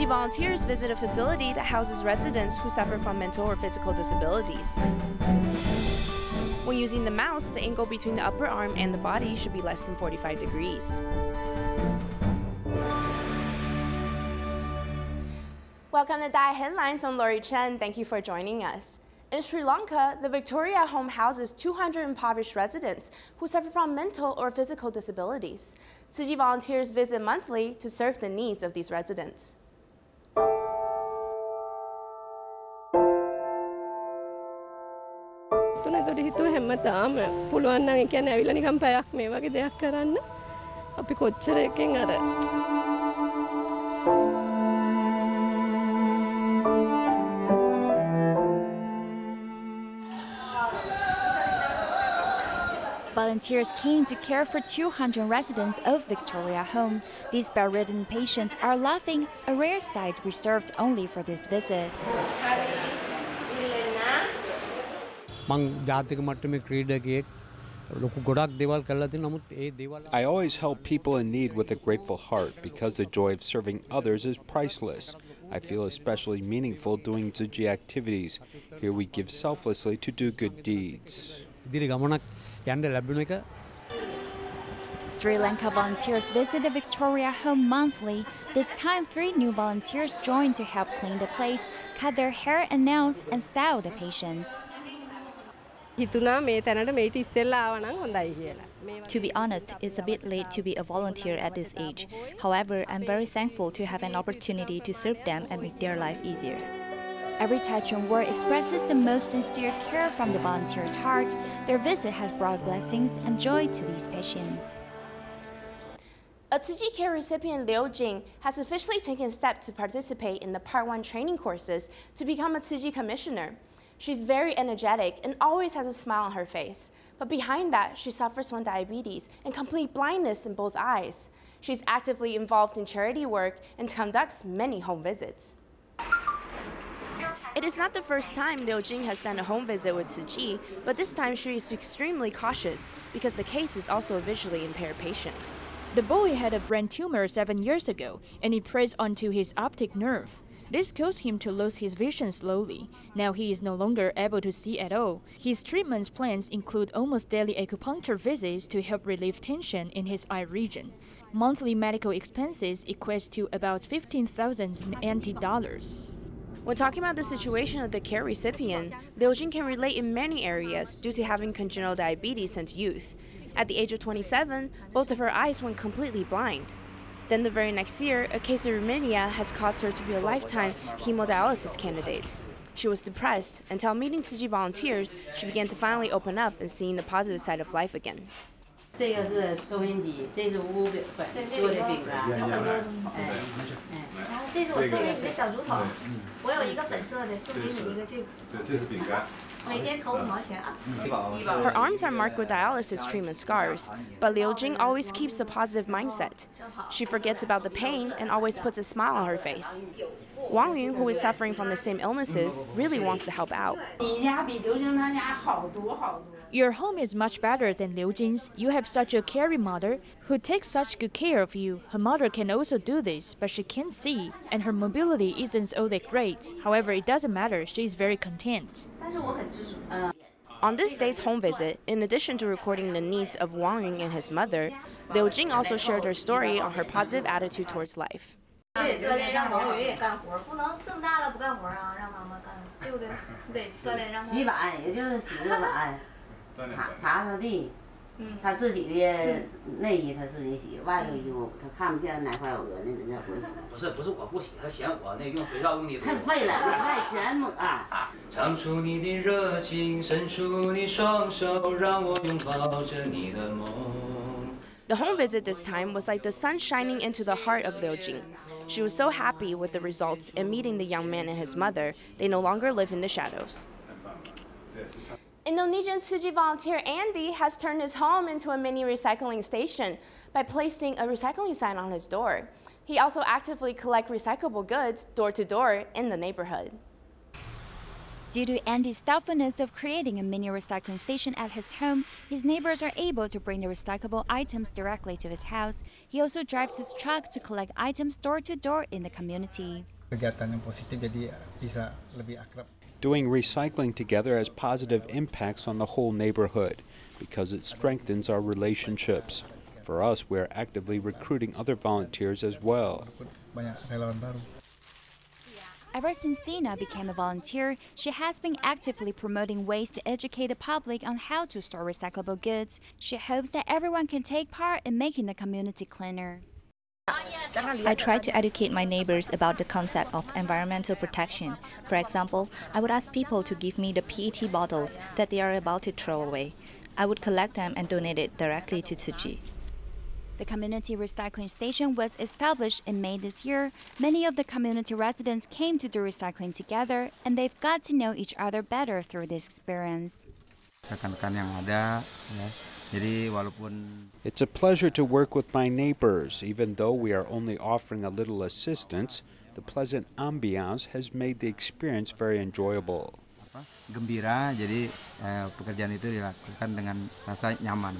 Chi volunteers visit a facility that houses residents who suffer from mental or physical disabilities. When using the mouse, the angle between the upper arm and the body should be less than 45 degrees. Welcome to DaAi Headlines. I'm Lori Chen. Thank you for joining us. In Sri Lanka, the Victoria home houses 200 impoverished residents who suffer from mental or physical disabilities. Tzu Chi volunteers visit monthly to serve the needs of these residents. Volunteers came to care for 200 residents of Victoria Home. These bedridden patients are laughing, a rare sight reserved only for this visit. I always help people in need with a grateful heart because the joy of serving others is priceless. I feel especially meaningful doing Tzu Chi activities. Here we give selflessly to do good deeds. Sri Lanka volunteers visit the Victoria Home monthly. This time, 3 new volunteers joined to help clean the place, cut their hair and nails, and style the patients. To be honest, it's a bit late to be a volunteer at this age. However, I'm very thankful to have an opportunity to serve them and make their life easier. Every touch and word expresses the most sincere care from the volunteers' heart. Their visit has brought blessings and joy to these patients. A Tzu Chi care recipient, Liu Jing, has officially taken steps to participate in the Part 1 training courses to become a Tzu Chi commissioner. She's very energetic and always has a smile on her face. But behind that, she suffers from diabetes and complete blindness in both eyes. She's actively involved in charity work and conducts many home visits. It is not the first time Liu Jing has done a home visit with Tzu Chi, but this time she is extremely cautious because the case is also a visually impaired patient. The boy had a brain tumor 7 years ago, and it pressed onto his optic nerve. This caused him to lose his vision slowly. Now he is no longer able to see at all. His treatment plans include almost daily acupuncture visits to help relieve tension in his eye region. Monthly medical expenses equate to about 15,000 NT dollars. When talking about the situation of the care recipient, Liu Jing can relate in many areas due to having congenital diabetes since youth. At the age of 27, both of her eyes went completely blind. Then the very next year, a case of rheumatia has caused her to be a lifetime hemodialysis candidate. She was depressed. Until meeting Tzu Chi volunteers, she began to finally open up and seeing the positive side of life again. 这个是收音机，这是屋本做的饼干，有很多东西。这是我送给你的小竹筒，我有一个粉色的，送给你一个这个。对，这是饼干。每天投5毛钱啊。Her arms are marked with dialysis treatment scars, but Liu Jing always keeps a positive mindset. She forgets about the pain and always puts a smile on her face. Wang Yun, who is suffering from the same illnesses, really wants to help out. Your home is much better than Liu Jing's. You have such a caring mother who takes such good care of you. Her mother can also do this, but she can't see, and her mobility isn't all that great. However, it doesn't matter. She is very content. On this day's home visit, in addition to recording the needs of Wang Yun and his mother, Liu Jing also shared her story on her positive attitude towards life. The home visit this time was like the sun shining into the heart of Liu Jing. She was so happy with the results and meeting the young man and his mother. They no longer live in the shadows. Indonesian Tzu Chi volunteer Andy has turned his home into a mini recycling station by placing a recycling sign on his door. He also actively collects recyclable goods door to door in the neighborhood. Due to Andy's thoughtfulness of creating a mini recycling station at his home, his neighbors are able to bring the recyclable items directly to his house. He also drives his truck to collect items door to door in the community. Kegiatan yang positif jadi bisa lebih akrab. Doing recycling together has positive impacts on the whole neighborhood because it strengthens our relationships. For us, we are actively recruiting other volunteers as well. Banyak relawan baru. Ever since Dina became a volunteer, she has been actively promoting ways to educate the public on how to store recyclable goods. She hopes that everyone can take part in making the community cleaner. I try to educate my neighbors about the concept of environmental protection. For example, I would ask people to give me the PET bottles that they are about to throw away. I would collect them and donate it directly to Tzu Chi. The community recycling station was established in May this year. Many of the community residents came to do recycling together, and they've got to know each other better through this experience. It's a pleasure to work with my neighbors. Even though we are only offering a little assistance, the pleasant ambiance has made the experience very enjoyable. Gembira, jadi pekerjaan itu dilakukan dengan rasa nyaman.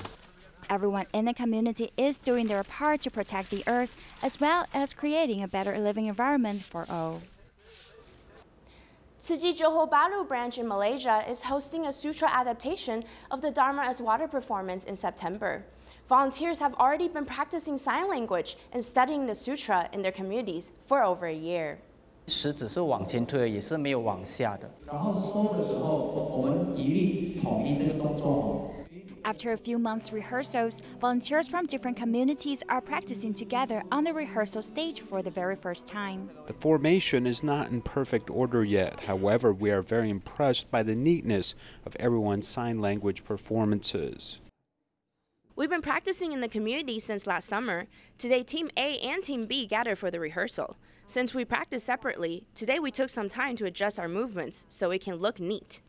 Everyone in the community is doing their part to protect the earth, as well as creating a better living environment for all. Tzu Chi Johor Bahru branch in Malaysia is hosting a sutra adaptation of the Dharma as Water performance in September. Volunteers have already been practicing sign language and studying the sutra in their communities for over a year. 食只是往前推，也是没有往下的。然后收的时候，我们一律统一这个动作。 After a few months' rehearsals, volunteers from different communities are practicing together on the rehearsal stage for the very first time. The formation is not in perfect order yet. However, we are very impressed by the neatness of everyone's sign language performances. We've been practicing in the community since last summer. Today, Team A and Team B gathered for the rehearsal. Since we practiced separately, today we took some time to adjust our movements so it can look neat.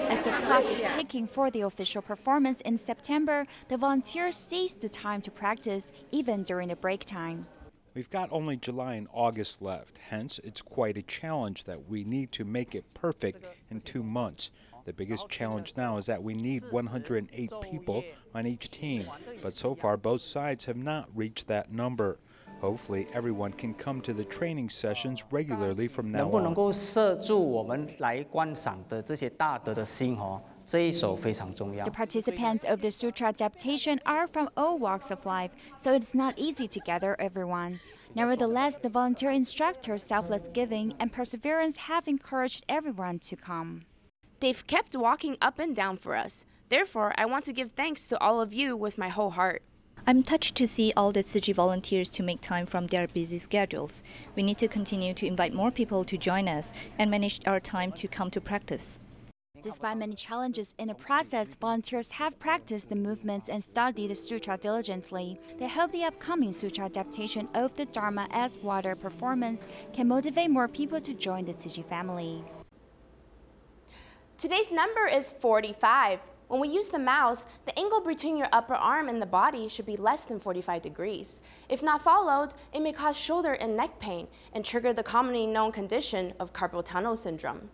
As the clock is ticking for the official performance in September, the volunteers seized the time to practice, even during the break time. We've got only July and August left, hence it's quite a challenge that we need to make it perfect in 2 months. The biggest challenge now is that we need 108 people on each team, but so far both sides have not reached that number. Hopefully, everyone can come to the training sessions regularly from now on. 能不能够摄住我们来观赏的这些大德的心这一手非常重要。 The participants of the sutra adaptation are from all walks of life, so it's not easy to gather everyone. Nevertheless, the volunteer instructor's selfless giving and perseverance have encouraged everyone to come. They've kept walking up and down for us. Therefore, I want to give thanks to all of you with my whole heart. I'm touched to see all the Tzu Chi volunteers to make time from their busy schedules. We need to continue to invite more people to join us and manage our time to come to practice. Despite many challenges in the process, volunteers have practiced the movements and studied the sutra diligently. They hope the upcoming sutra adaptation of the Dharma as Water performance can motivate more people to join the Tzu Chi family. Today's number is 45. When we use the mouse, the angle between your upper arm and the body should be less than 45 degrees. If not followed, it may cause shoulder and neck pain and trigger the commonly known condition of carpal tunnel syndrome.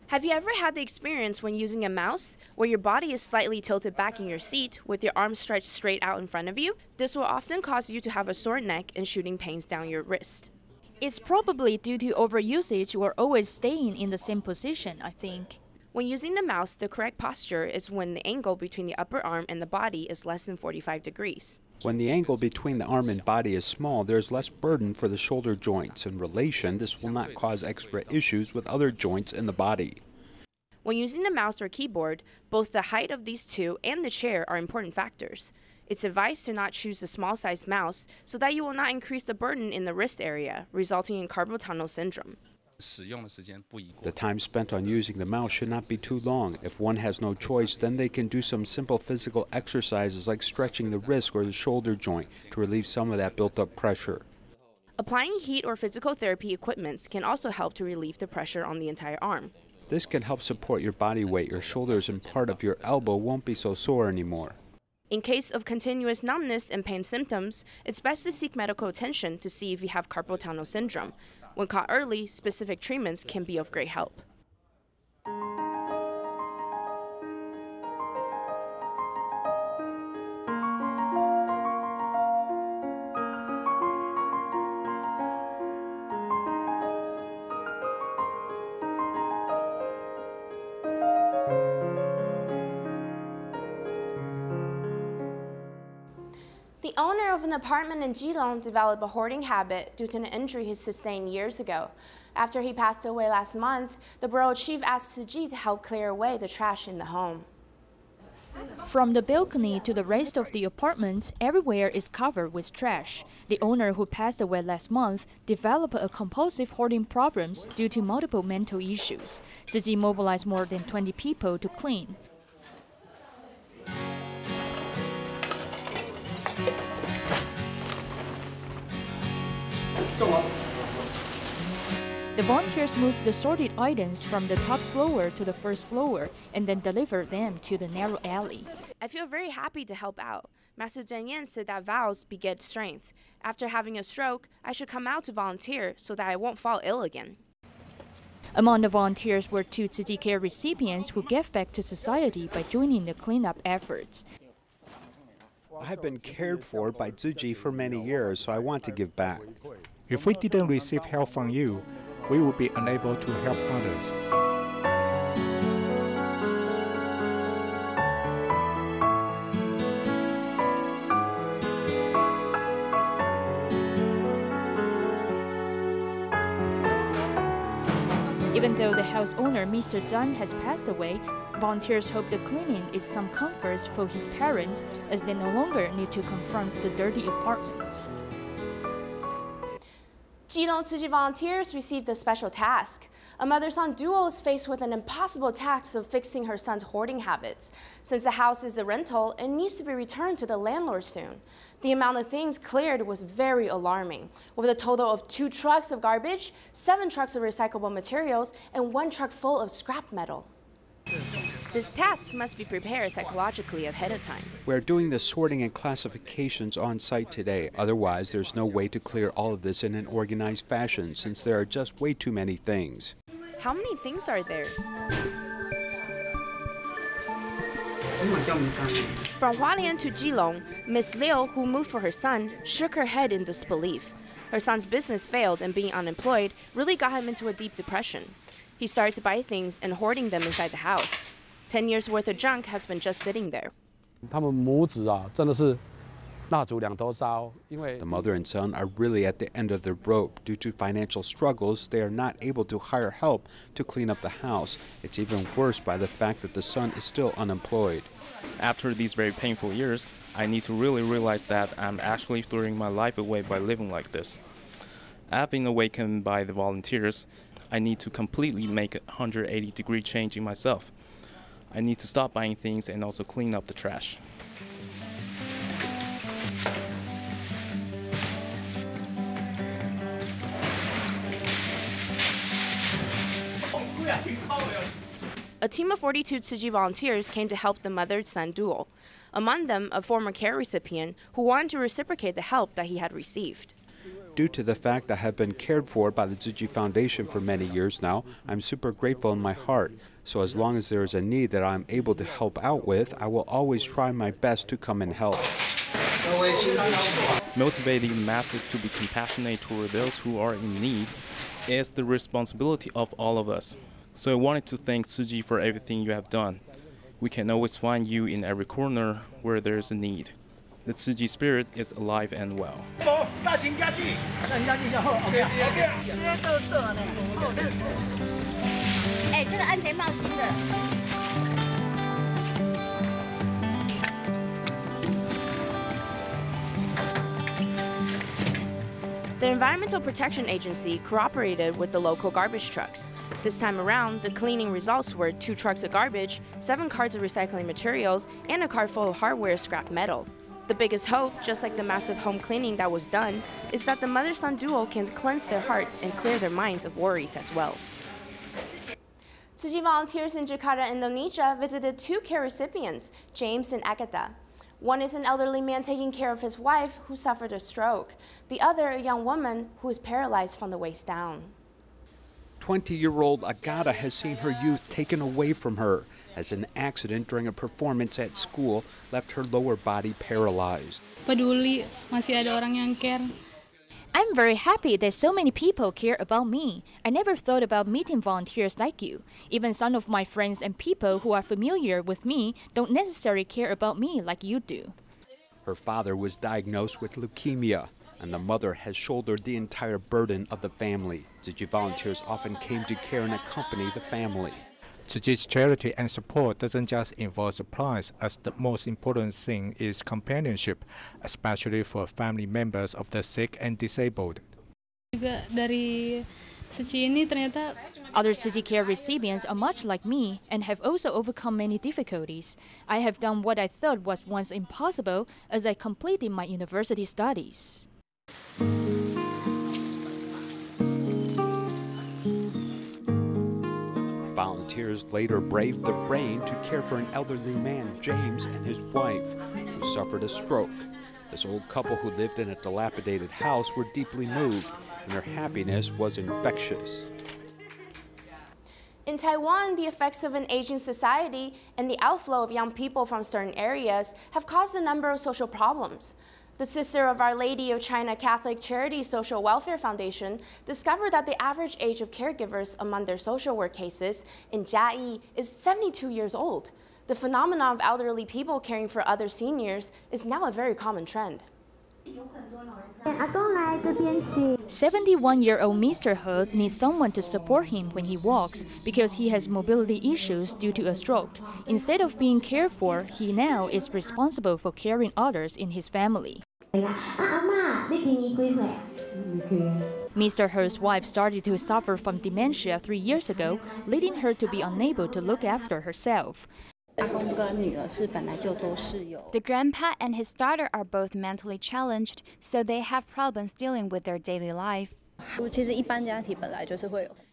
Have you ever had the experience when using a mouse where your body is slightly tilted back in your seat with your arms stretched straight out in front of you? This will often cause you to have a sore neck and shooting pains down your wrist. It's probably due to overusage or always staying in the same position, I think. When using the mouse, the correct posture is when the angle between the upper arm and the body is less than 45 degrees. When the angle between the arm and body is small, there's less burden for the shoulder joints. In relation, this will not cause extra issues with other joints in the body. When using the mouse or keyboard, both the height of these two and the chair are important factors. It's advised to not choose a small-sized mouse so that you will not increase the burden in the wrist area, resulting in carpal tunnel syndrome. The time spent on using the mouse should not be too long. If one has no choice, then they can do some simple physical exercises like stretching the wrist or the shoulder joint to relieve some of that built-up pressure. Applying heat or physical therapy equipments can also help to relieve the pressure on the entire arm. This can help support your body weight. Your shoulders and part of your elbow won't be so sore anymore. In case of continuous numbness and pain symptoms, it's best to seek medical attention to see if you have carpal tunnel syndrome. When caught early, specific treatments can be of great help. The owner of an apartment in Geelong developed a hoarding habit due to an injury he sustained years ago. After he passed away last month, the borough chief asked Tzu Chi to help clear away the trash in the home. From the balcony to the rest of the apartment, everywhere is covered with trash. The owner who passed away last month developed a compulsive hoarding problem due to multiple mental issues. Tzu Chi mobilized more than 20 people to clean. The volunteers moved the sorted items from the top floor to the first floor and then delivered them to the narrow alley. I feel very happy to help out. Master Zhen Yan said that vows beget strength. After having a stroke, I should come out to volunteer so that I won't fall ill again. Among the volunteers were 2 Tzu Chi care recipients who gave back to society by joining the cleanup efforts. I have been cared for by Tzu Chi for many years, so I want to give back. If we didn't receive help from you, we would be unable to help others. Even though the house owner, Mr. Zhang, has passed away, volunteers hope the cleaning is some comfort for his parents as they no longer need to confront the dirty apartments. Geelong Tzu Chi volunteers received a special task. A mother-son duo is faced with an impossible task of fixing her son's hoarding habits. Since the house is a rental, it needs to be returned to the landlord soon. The amount of things cleared was very alarming, with a total of 2 trucks of garbage, 7 trucks of recyclable materials, and 1 truck full of scrap metal. This task must be prepared psychologically ahead of time. We're doing the sorting and classifications on site today. Otherwise, there's no way to clear all of this in an organized fashion since there are just way too many things. How many things are there? From Hualien to Geelong, Miss Liu, who moved for her son, shook her head in disbelief. Her son's business failed and being unemployed really got him into a deep depression. He started to buy things and hoarding them inside the house. 10 years worth of junk has been just sitting there. The mother and son are really at the end of their rope. Due to financial struggles, they are not able to hire help to clean up the house. It's even worse by the fact that the son is still unemployed. After these very painful years, I need to really realize that I'm actually throwing my life away by living like this. I've been awakened by the volunteers. I need to completely make a 180-degree change in myself. I need to stop buying things and also clean up the trash. A team of 42 Tzu Chi volunteers came to help the mother-son duo. Among them, a former care recipient who wanted to reciprocate the help that he had received. Due to the fact that I have been cared for by the Tzu Chi Foundation for many years now, I'm super grateful in my heart. So as long as there is a need that I'm able to help out with, I will always try my best to come and help. Motivating the masses to be compassionate toward those who are in need is the responsibility of all of us. So I wanted to thank Tzu Chi for everything you have done. We can always find you in every corner where there is a need. The Tzu Chi spirit is alive and well. The Environmental Protection Agency cooperated with the local garbage trucks. This time around, the cleaning results were 2 trucks of garbage, 7 carts of recycling materials, and a cart full of hardware scrap metal. The biggest hope, just like the massive home cleaning that was done, is that the mother-son duo can cleanse their hearts and clear their minds of worries as well. Tzu Chi volunteers in Jakarta, Indonesia visited 2 care recipients, James and Agatha. One is an elderly man taking care of his wife who suffered a stroke. The other, a young woman who is paralyzed from the waist down. 20-year-old Agata has seen her youth taken away from her as an accident during a performance at school left her lower body paralyzed. Peduli, masih ada orang yang care. I'm very happy that so many people care about me. I never thought about meeting volunteers like you. Even some of my friends and people who are familiar with me don't necessarily care about me like you do. Her father was diagnosed with leukemia, and the mother has shouldered the entire burden of the family. Tzu Chi volunteers often came to care and accompany the family. Tzu Chi's charity and support doesn't just involve supplies, as the most important thing is companionship, especially for family members of the sick and disabled. Other Tzu Chi care recipients are much like me and have also overcome many difficulties. I have done what I thought was once impossible as I completed my university studies. Volunteers later braved the rain to care for an elderly man, James, and his wife, who suffered a stroke. This old couple who lived in a dilapidated house were deeply moved, and their happiness was infectious. In Taiwan, the effects of an aging society and the outflow of young people from certain areas have caused a number of social problems. The Sister of Our Lady of China Catholic Charity Social Welfare Foundation discovered that the average age of caregivers among their social work cases in DaAi is 72 years old. The phenomenon of elderly people caring for other seniors is now a very common trend. 71-year-old Mr. He needs someone to support him when he walks because he has mobility issues due to a stroke. Instead of being cared for, he now is responsible for caring others in his family. Mr. He's wife started to suffer from dementia 3 years ago, leading her to be unable to look after herself. The grandpa and his daughter are both mentally challenged, so they have problems dealing with their daily life.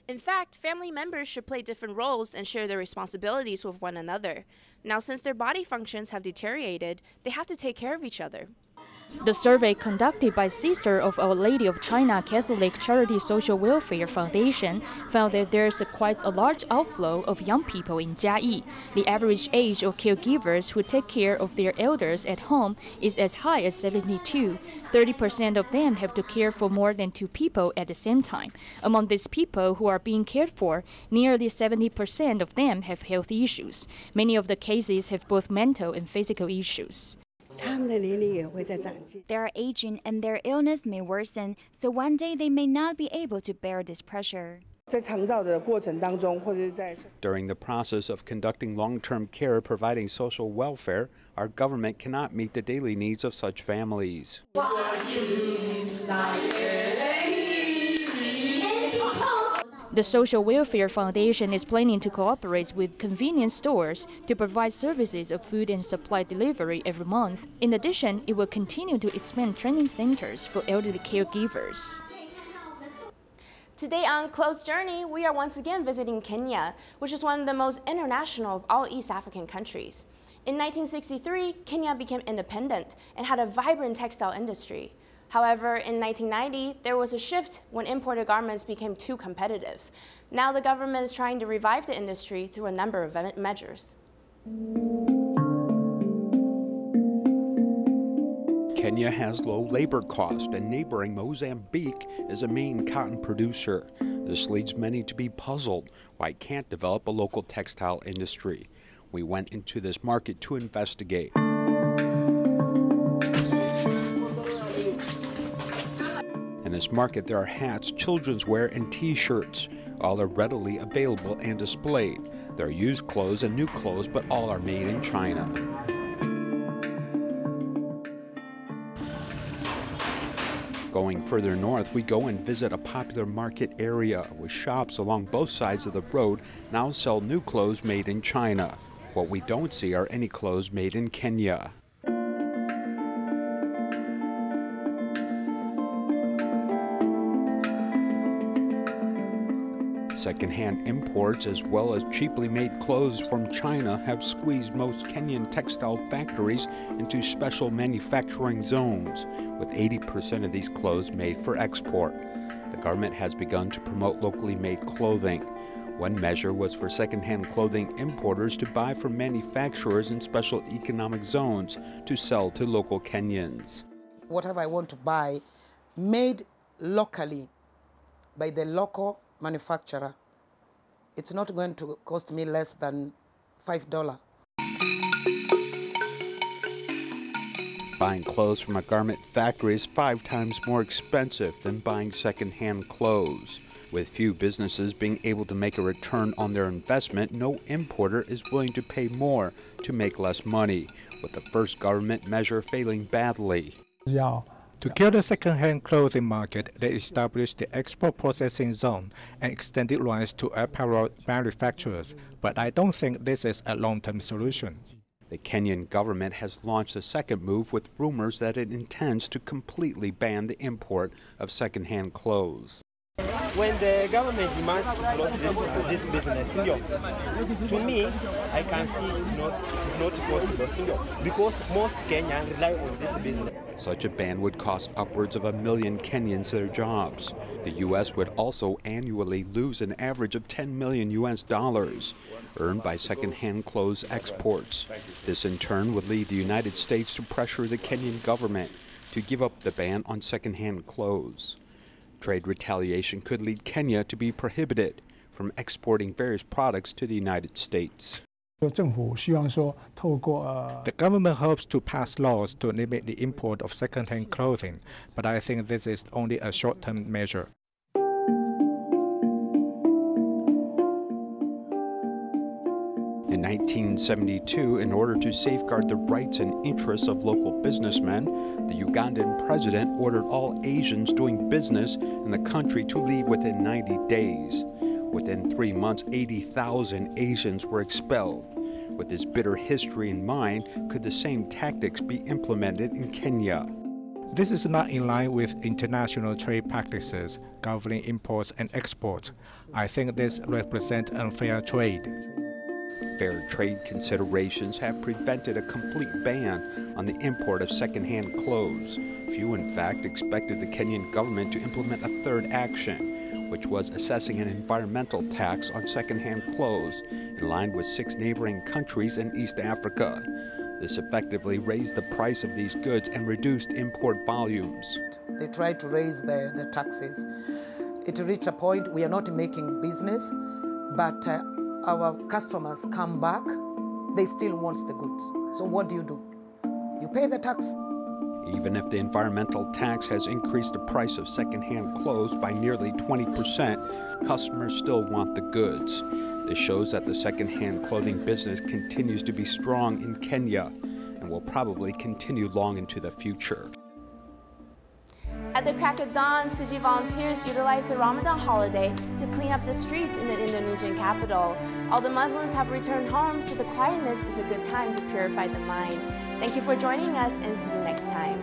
In fact, family members should play different roles and share their responsibilities with one another. Now, since their body functions have deteriorated, they have to take care of each other. The survey conducted by Sister of Our Lady of China Catholic Charity Social Welfare Foundation found that there is quite a large outflow of young people in DaAi. The average age of caregivers who take care of their elders at home is as high as 72. 30% of them have to care for more than 2 people at the same time. Among these people who are being cared for, nearly 70% of them have health issues. Many of the cases have both mental and physical issues. They are aging and their illness may worsen, so one day they may not be able to bear this pressure. During the process of conducting long-term care providing social welfare, our government cannot meet the daily needs of such families. The Social Welfare Foundation is planning to cooperate with convenience stores to provide services of food and supply delivery every month. In addition, it will continue to expand training centers for elderly caregivers. Today on Close Journey, we are once again visiting Kenya, which is one of the most international of all East African countries. In 1963, Kenya became independent and had a vibrant textile industry. However, in 1990, there was a shift when imported garments became too competitive. Now the government is trying to revive the industry through a number of measures. Kenya has low labor cost, and neighboring Mozambique is a main cotton producer. This leads many to be puzzled why it can't develop a local textile industry. We went into this market to investigate. In this market, there are hats, children's wear, and t-shirts. All are readily available and displayed. There are used clothes and new clothes, but all are made in China. Going further north, we go and visit a popular market area with shops along both sides of the road now sell new clothes made in China. What we don't see are any clothes made in Kenya. Second-hand imports as well as cheaply made clothes from China have squeezed most Kenyan textile factories into special manufacturing zones, with 80% of these clothes made for export. The government has begun to promote locally made clothing. One measure was for second-hand clothing importers to buy from manufacturers in special economic zones to sell to local Kenyans. Whatever I want to buy, made locally by the local manufacturer, it's not going to cost me less than $5. Buying clothes from a garment factory is 5 times more expensive than buying second-hand clothes. With few businesses being able to make a return on their investment, no importer is willing to pay more to make less money, with the first government measure failing badly. To kill the second-hand clothing market, they established the export processing zone and extended rights to apparel manufacturers, but I don't think this is a long-term solution. The Kenyan government has launched a second move with rumors that it intends to completely ban the import of second-hand clothes. When the government demands to close this business, to me, I can see it is not possible, because most Kenyans rely on this business. Such a ban would cost upwards of 1 million Kenyans their jobs. The U.S. would also annually lose an average of $10 million earned by second-hand clothes exports. This in turn would lead the United States to pressure the Kenyan government to give up the ban on second-hand clothes. Trade retaliation could lead Kenya to be prohibited from exporting various products to the United States. The government hopes to pass laws to limit the import of second-hand clothing, but I think this is only a short-term measure. In 1972, in order to safeguard the rights and interests of local businessmen, the Ugandan president ordered all Asians doing business in the country to leave within 90 days. Within 3 months, 80,000 Asians were expelled. With this bitter history in mind, could the same tactics be implemented in Kenya? This is not in line with international trade practices governing imports and exports. I think this represents unfair trade. Fair trade considerations have prevented a complete ban on the import of second-hand clothes. Few, in fact, expected the Kenyan government to implement a third action, which was assessing an environmental tax on second-hand clothes, in line with 6 neighboring countries in East Africa. This effectively raised the price of these goods and reduced import volumes. They tried to raise the taxes. It reached a point we are not making business, but our customers come back, they still want the goods. So what do? You pay the tax. Even if the environmental tax has increased the price of second-hand clothes by nearly 20%, customers still want the goods. This shows that the second-hand clothing business continues to be strong in Kenya and will probably continue long into the future. At the crack of dawn, Tzu Chi volunteers utilized the Ramadan holiday to clean up the streets in the Indonesian capital. All the Muslims have returned home, so the quietness is a good time to purify the mind. Thank you for joining us, and see you next time.